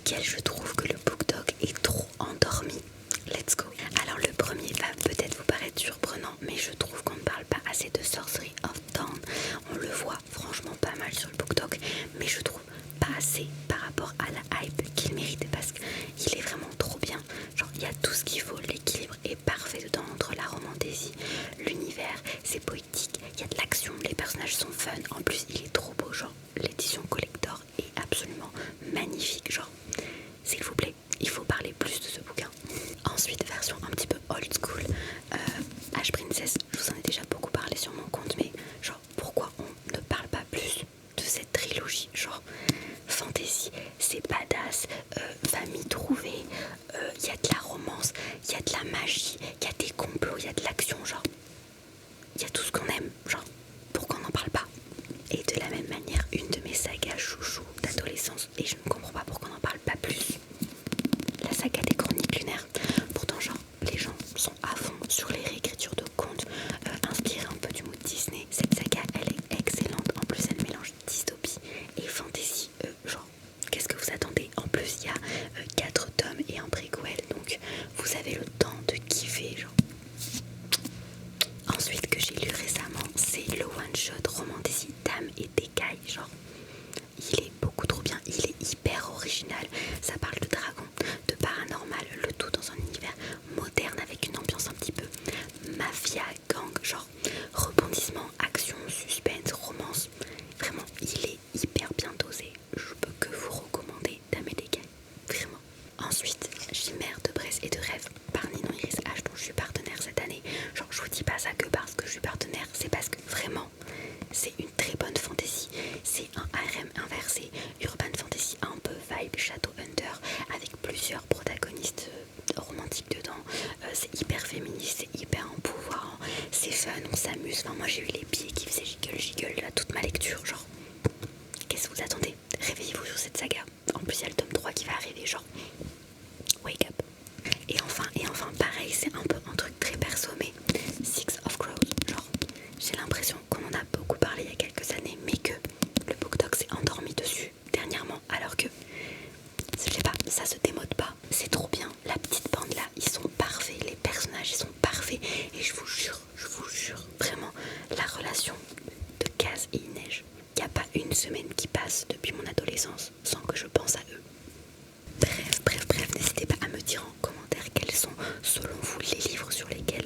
lesquels je trouve que le BookTok est trop endormi. Let's go. Alors le premier va peut-être vous paraître surprenant, mais je trouve qu'on ne parle pas assez de Sorcery of Dawn. On le voit franchement pas mal sur le BookTok, mais je trouve pas assez par rapport à la hype qu'il mérite, parce qu'il est vraiment trop bien. Genre il y a tout ce qu'il faut, l'équilibre est parfait dedans entre la romantaisie, l'univers, c'est poétique, il y a de l'action, les personnages sont fun, en plus il est trop beau, genre l'édition collector est absolument magnifique, genre s'il vous plaît, il faut parler plus de ce bouquin. Ensuite, version un petit peu old school, Ash Princess, je vous en ai déjà beaucoup parlé sur mon compte, mais genre pourquoi on ne parle pas plus de cette trilogie, genre fantasy, c'est badass, famille trouvée, il y a de la romance, il y a de la magie, il y a des complots, il y a de l'action, genre il y a tout ce qu'on aime, genre pourquoi on n'en parle pas? Et de la même manière, une de mes sagas chouchou d'adolescence, et je ne comprends pas pourquoi on n'en parle pas plus, la saga des Chroniques lunaires. Pourtant genre les gens sont à fond sur les réécritures de contes inspirés un peu du mood Disney. Cette saga elle est excellente, en plus elle mélange dystopie et fantasy, genre qu'est-ce que vous attendez? En plus il y a 4 tomes et un préquel, donc vous avez le temps de kiffer, genre. Ensuite que j'ai lu récemment, c'est le one shot Romantasy Dame et d'écailles, genre il est beaucoup trop bien, il est hyper original, ça parle de dragons, de paranormal, le tout dans un univers moderne avec une ambiance un petit peu mafia, gang, genre rebondissement, action, suspense, romance, vraiment il est hyper bien dosé, je peux que vous recommander Dame et d'écailles, vraiment. Ensuite, Chimère de Bresse et de Rêve par Ninon Iris H dont je suis partenaire cette année. Genre je vous dis pas ça que parce que je suis partenaire, c'est parce que vraiment c'est une très bonne fantasy. C'est un harem inversé, urban fantasy un peu vibe Shadowhunter avec plusieurs protagonistes romantiques dedans. C'est hyper féministe, c'est hyper empouvoirant, c'est fun, on s'amuse. Enfin moi j'ai eu les pieds qui faisaient giggle là toute ma lecture, genre qu'est-ce que vous attendez? Réveillez-vous sur cette saga. En plus il y a le tome 3 qui va arriver, genre wake up. Et enfin pareil, c'est un peu un truc très perso, mais Six of Crows, genre j'ai l'impression qu'on en a beaucoup parlé il y a quelques années, mais que le BookTok s'est endormi dessus dernièrement, alors que je sais pas, ça se démode pas, c'est trop bien. La petite bande là, ils sont parfaits, les personnages ils sont parfaits, et je vous jure vraiment, la relation de Kaz et Inej, il n'y a pas une semaine qui passe depuis mon adolescence sans que je pense à eux. Bref, n'hésitez pas à me dire en commentaire quels sont selon vous les livres sur lesquels